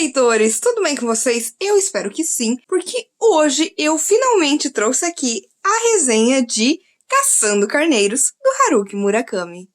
leitores! Tudo bem com vocês? Eu espero que sim, porque hoje eu finalmente trouxe aqui a resenha de Caçando Carneiros, do Haruki Murakami.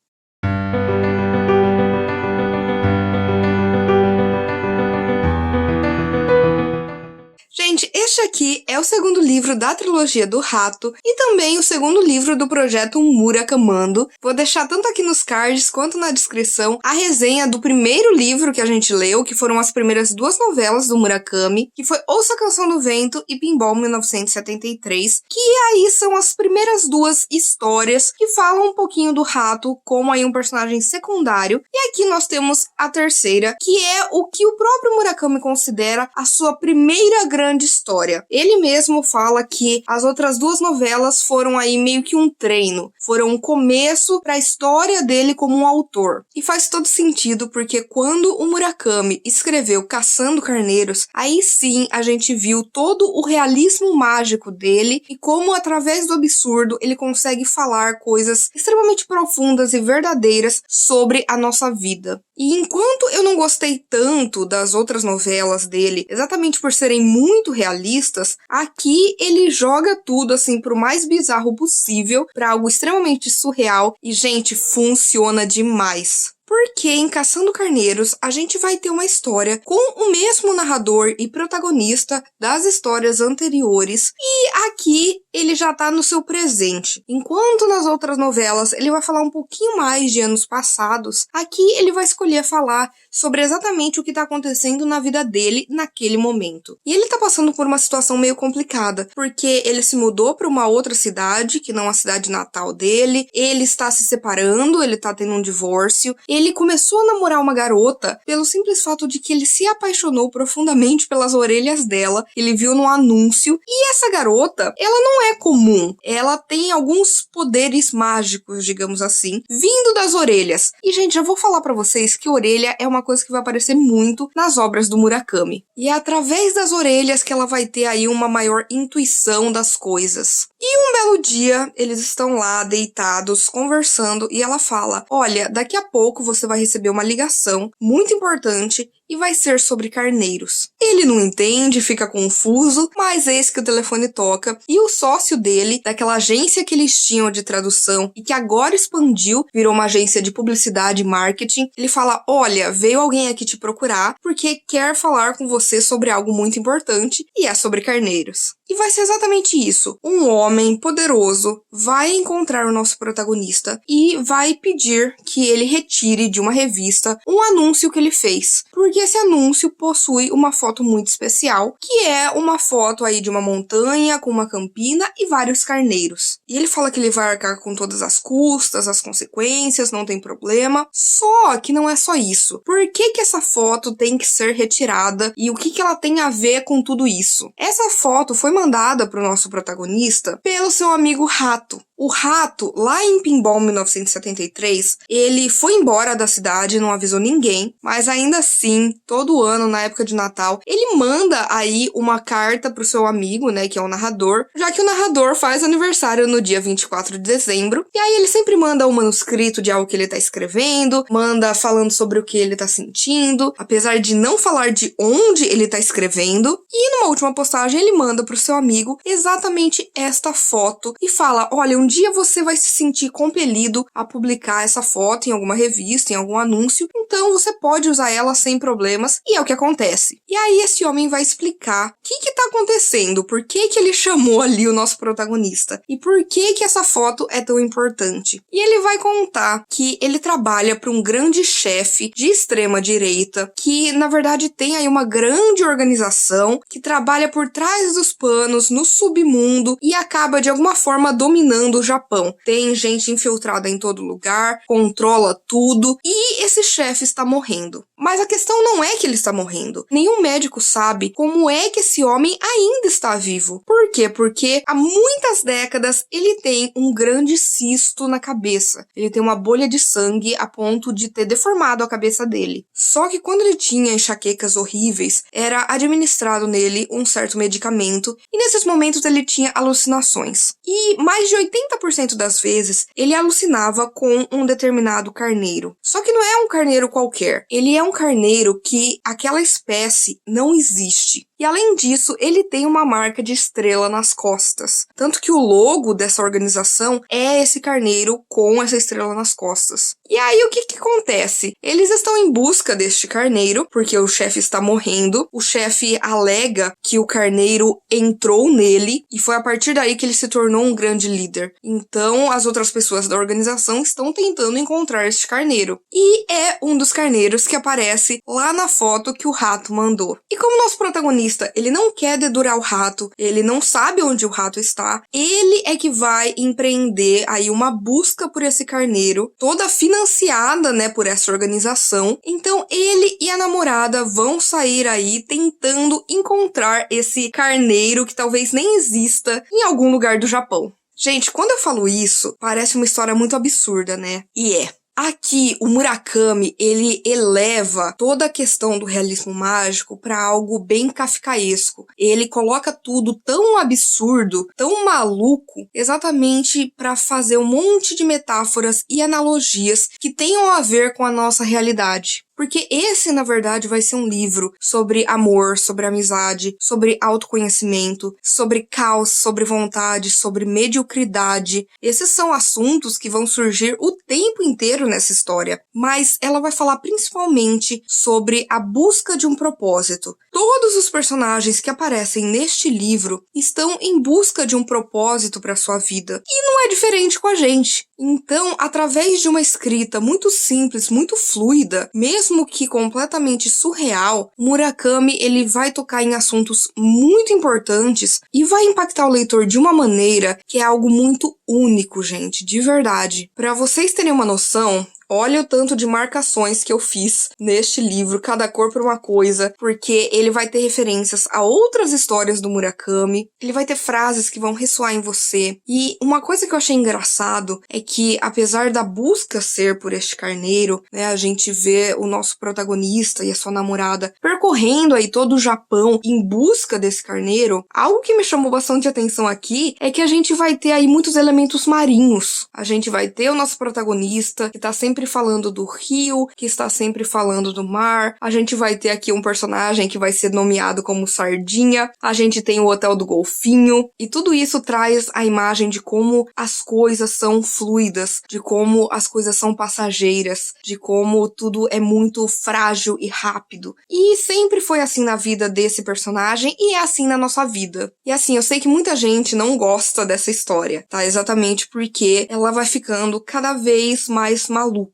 Gente, este aqui é o segundo livro da trilogia do Rato e também o segundo livro do projeto Murakamando. Vou deixar tanto aqui nos cards quanto na descrição a resenha do primeiro livro que a gente leu, que foram as primeiras duas novelas do Murakami, que foi Ouça a Canção do Vento e Pinball 1973, que aí são as primeiras duas histórias que falam um pouquinho do Rato como aí um personagem secundário. E aqui nós temos a terceira, que é o que o próprio Murakami considera a sua primeira grande história. Ele mesmo fala que as outras duas novelas foram aí meio que um treino, foram um começo para a história dele como um autor. E faz todo sentido, porque quando o Murakami escreveu Caçando Carneiros, aí sim a gente viu todo o realismo mágico dele e como através do absurdo ele consegue falar coisas extremamente profundas e verdadeiras sobre a nossa vida. E enquanto eu não gostei tanto das outras novelas dele, exatamente por serem muito realistas, aqui ele joga tudo assim pro mais bizarro possível, para algo extremamente surreal e, gente, funciona demais. Porque em Caçando Carneiros a gente vai ter uma história com o mesmo narrador e protagonista das histórias anteriores, e aqui ele já tá no seu presente. Enquanto nas outras novelas ele vai falar um pouquinho mais de anos passados, aqui ele vai escolher falar sobre exatamente o que tá acontecendo na vida dele naquele momento. E ele tá passando por uma situação meio complicada, porque ele se mudou para uma outra cidade, que não a cidade natal dele, ele está se separando, ele tá tendo um divórcio, ele começou a namorar uma garota pelo simples fato de que ele se apaixonou profundamente pelas orelhas dela, ele viu no anúncio, e essa garota, ela não é comum, ela tem alguns poderes mágicos, digamos assim, vindo das orelhas. E, gente, já vou falar pra vocês que orelha é uma coisa que vai aparecer muito nas obras do Murakami. E é através das orelhas que ela vai ter aí uma maior intuição das coisas. E um belo dia, eles estão lá deitados, conversando, e ela fala: olha, daqui a pouco você vai receber uma ligação muito importante e vai ser sobre carneiros. Ele não entende, fica confuso, mas eis que o telefone toca e o sócio dele, daquela agência que eles tinham de tradução e que agora expandiu, virou uma agência de publicidade e marketing, ele fala: olha, veio alguém aqui te procurar porque quer falar com você sobre algo muito importante, e é sobre carneiros. E vai ser exatamente isso. Um homem poderoso vai encontrar o nosso protagonista e vai pedir que ele retire de uma revista um anúncio que ele fez. Porque esse anúncio possui uma foto muito especial, que é uma foto aí de uma montanha com uma campina e vários carneiros. E ele fala que ele vai arcar com todas as custas, as consequências, não tem problema. Só que não é só isso. Por que que essa foto tem que ser retirada e o que que ela tem a ver com tudo isso? Essa foto foi mandada para o nosso protagonista pelo seu amigo Rato. O Rato, lá em Pinball 1973, ele foi embora da cidade, não avisou ninguém, mas ainda assim, todo ano, na época de Natal, ele manda aí uma carta pro seu amigo, né, que é o narrador, já que o narrador faz aniversário no dia 24 de dezembro, e aí ele sempre manda um manuscrito de algo que ele tá escrevendo, manda falando sobre o que ele tá sentindo, apesar de não falar de onde ele tá escrevendo, e numa última postagem ele manda pro seu amigo exatamente esta foto e fala: olha, um dia você vai se sentir compelido a publicar essa foto em alguma revista, em algum anúncio, então você pode usar ela sem problemas, e é o que acontece. E aí esse homem vai explicar o que tá acontecendo, por que que ele chamou ali o nosso protagonista, e por que que essa foto é tão importante. E ele vai contar que ele trabalha para um grande chefe de extrema direita, que na verdade tem aí uma grande organização, que trabalha por trás dos panos, no submundo, e acaba de alguma forma dominando o Japão. Tem gente infiltrada em todo lugar, controla tudo, e esse chefe está morrendo. Mas a questão não é que ele está morrendo. Nenhum médico sabe como é que esse homem ainda está vivo. Por quê? Porque há muitas décadas ele tem um grande cisto na cabeça. Ele tem uma bolha de sangue a ponto de ter deformado a cabeça dele. Só que quando ele tinha enxaquecas horríveis, era administrado nele um certo medicamento e nesses momentos ele tinha alucinações. E mais de 80% das vezes ele alucinava com um determinado carneiro. Só que não é um carneiro qualquer, ele é um carneiro que aquela espécie não existe. E além disso, ele tem uma marca de estrela nas costas. Tanto que o logo dessa organização é esse carneiro com essa estrela nas costas. E aí o que acontece? Eles estão em busca deste carneiro, porque o chefe está morrendo. O chefe alega que o carneiro entrou nele e foi a partir daí que ele se tornou um grande líder. Então, as outras pessoas da organização estão tentando encontrar este carneiro. E é um dos carneiros que aparece lá na foto que o rato mandou. E como nosso protagonista, ele não quer dedurar o rato, ele não sabe onde o rato está, ele é que vai empreender aí uma busca por esse carneiro, toda financiada, né, por essa organização. Então ele e a namorada vão sair aí tentando encontrar esse carneiro que talvez nem exista em algum lugar do Japão. Gente, quando eu falo isso, parece uma história muito absurda, né? E é. Aqui, o Murakami, ele eleva toda a questão do realismo mágico para algo bem kafkaesco. Ele coloca tudo tão absurdo, tão maluco, exatamente para fazer um monte de metáforas e analogias que tenham a ver com a nossa realidade. Porque esse, na verdade, vai ser um livro sobre amor, sobre amizade, sobre autoconhecimento, sobre caos, sobre vontade, sobre mediocridade. Esses são assuntos que vão surgir o tempo inteiro nessa história, mas ela vai falar principalmente sobre a busca de um propósito. Todos os personagens que aparecem neste livro estão em busca de um propósito para sua vida. E não é diferente com a gente. Então, através de uma escrita muito simples, muito fluida, mesmo que completamente surreal, Murakami ele vai tocar em assuntos muito importantes e vai impactar o leitor de uma maneira que é algo muito único, gente, de verdade. Para vocês terem uma noção, olha o tanto de marcações que eu fiz neste livro, cada cor por uma coisa, porque ele vai ter referências a outras histórias do Murakami, ele vai ter frases que vão ressoar em você. E uma coisa que eu achei engraçado é que, apesar da busca ser por este carneiro, né, a gente vê o nosso protagonista e a sua namorada percorrendo aí todo o Japão em busca desse carneiro. Algo que me chamou bastante atenção aqui é que a gente vai ter aí muitos elementos marinhos. A gente vai ter o nosso protagonista que tá sempre falando do rio, que está sempre falando do mar. A gente vai ter aqui um personagem que vai ser nomeado como Sardinha. A gente tem o Hotel do Golfinho. E tudo isso traz a imagem de como as coisas são fluidas, de como as coisas são passageiras, de como tudo é muito frágil e rápido. E sempre foi assim na vida desse personagem e é assim na nossa vida. E assim, eu sei que muita gente não gosta dessa história, tá? Exatamente porque ela vai ficando cada vez mais maluca.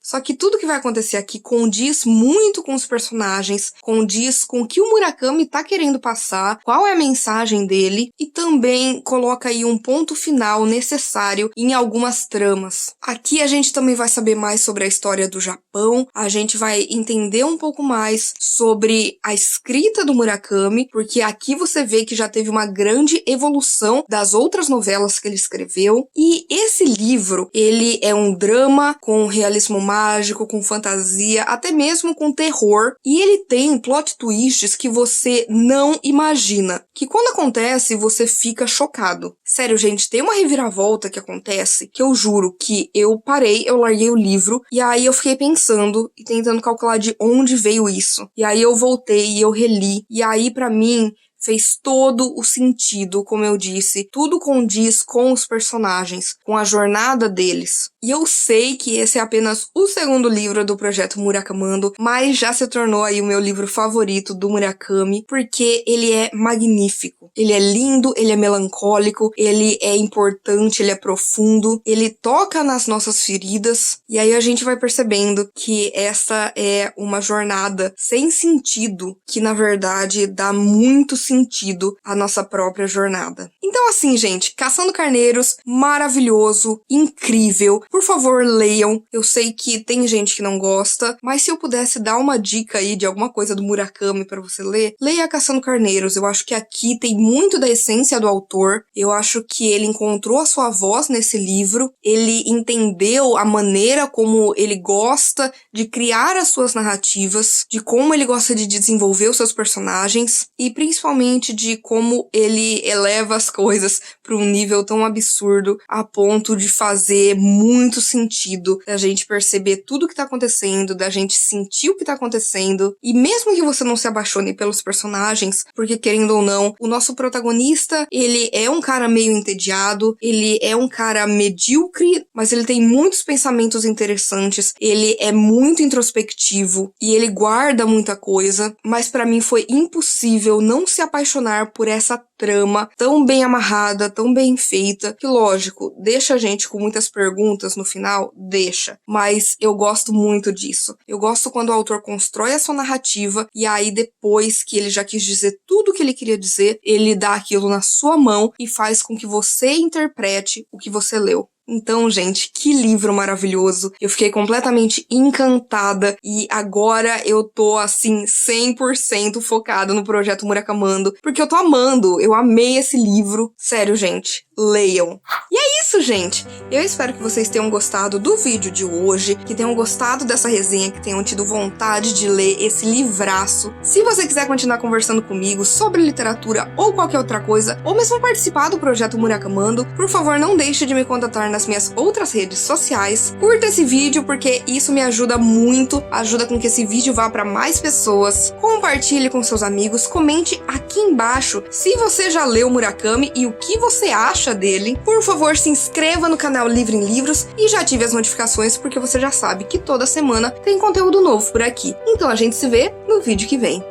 Só que tudo que vai acontecer aqui condiz muito com os personagens, condiz com o que o Murakami tá querendo passar, qual é a mensagem dele, e também coloca aí um ponto final necessário em algumas tramas. Aqui a gente também vai saber mais sobre a história do Japão, a gente vai entender um pouco mais sobre a escrita do Murakami, porque aqui você vê que já teve uma grande evolução das outras novelas que ele escreveu, e esse livro, ele é um drama com realismo mágico, com fantasia, até mesmo com terror, e ele tem plot twists que você não imagina, que quando acontece você fica chocado. Sério, gente, tem uma reviravolta que acontece que eu juro que eu parei, eu larguei o livro, e aí eu fiquei pensando e tentando calcular de onde veio isso. E aí eu voltei e eu reli, e aí pra mim fez todo o sentido, como eu disse, tudo condiz com os personagens, com a jornada deles. E eu sei que esse é apenas o segundo livro do projeto Murakamando, mas já se tornou aí o meu livro favorito do Murakami, porque ele é magnífico. Ele é lindo, ele é melancólico, ele é importante, ele é profundo, ele toca nas nossas feridas, e aí a gente vai percebendo que essa é uma jornada sem sentido, que na verdade dá muito sentido à nossa própria jornada. Então assim, gente, Caçando Carneiros, maravilhoso, incrível. Por favor, leiam. Eu sei que tem gente que não gosta, mas se eu pudesse dar uma dica aí de alguma coisa do Murakami pra você ler, leia Caçando Carneiros. Eu acho que aqui tem muito da essência do autor. Eu acho que ele encontrou a sua voz nesse livro. Ele entendeu a maneira como ele gosta de criar as suas narrativas, de como ele gosta de desenvolver os seus personagens e principalmente principalmente de como ele eleva as coisas para um nível tão absurdo a ponto de fazer muito sentido, da gente perceber tudo que tá acontecendo, da gente sentir o que tá acontecendo, e mesmo que você não se apaixone pelos personagens, porque querendo ou não, o nosso protagonista, ele é um cara meio entediado, ele é um cara medíocre, mas ele tem muitos pensamentos interessantes, ele é muito introspectivo e ele guarda muita coisa, mas pra mim foi impossível não se apaixonar por essa trama tão bem amarrada, tão bem feita, que lógico, deixa a gente com muitas perguntas no final, deixa, mas eu gosto muito disso. Eu gosto quando o autor constrói a sua narrativa e aí depois que ele já quis dizer tudo o que ele queria dizer, ele dá aquilo na sua mão e faz com que você interprete o que você leu. Então, gente, que livro maravilhoso. Eu fiquei completamente encantada e agora eu tô, assim, 100% focada no projeto Murakamando, porque eu tô amando, eu amei esse livro. Sério, gente, leiam. E é isso, gente. Eu espero que vocês tenham gostado do vídeo de hoje, que tenham gostado dessa resenha, que tenham tido vontade de ler esse livraço. Se você quiser continuar conversando comigo sobre literatura ou qualquer outra coisa, ou mesmo participar do projeto Murakamando, por favor, não deixe de me contatar nas minhas outras redes sociais. Curta esse vídeo porque isso me ajuda muito, ajuda com que esse vídeo vá para mais pessoas. Compartilhe com seus amigos, comente aqui embaixo se você já leu Murakami e o que você acha dele. Por favor, se inscreva no canal Livro em Livros e já ative as notificações porque você já sabe que toda semana tem conteúdo novo por aqui. Então a gente se vê no vídeo que vem.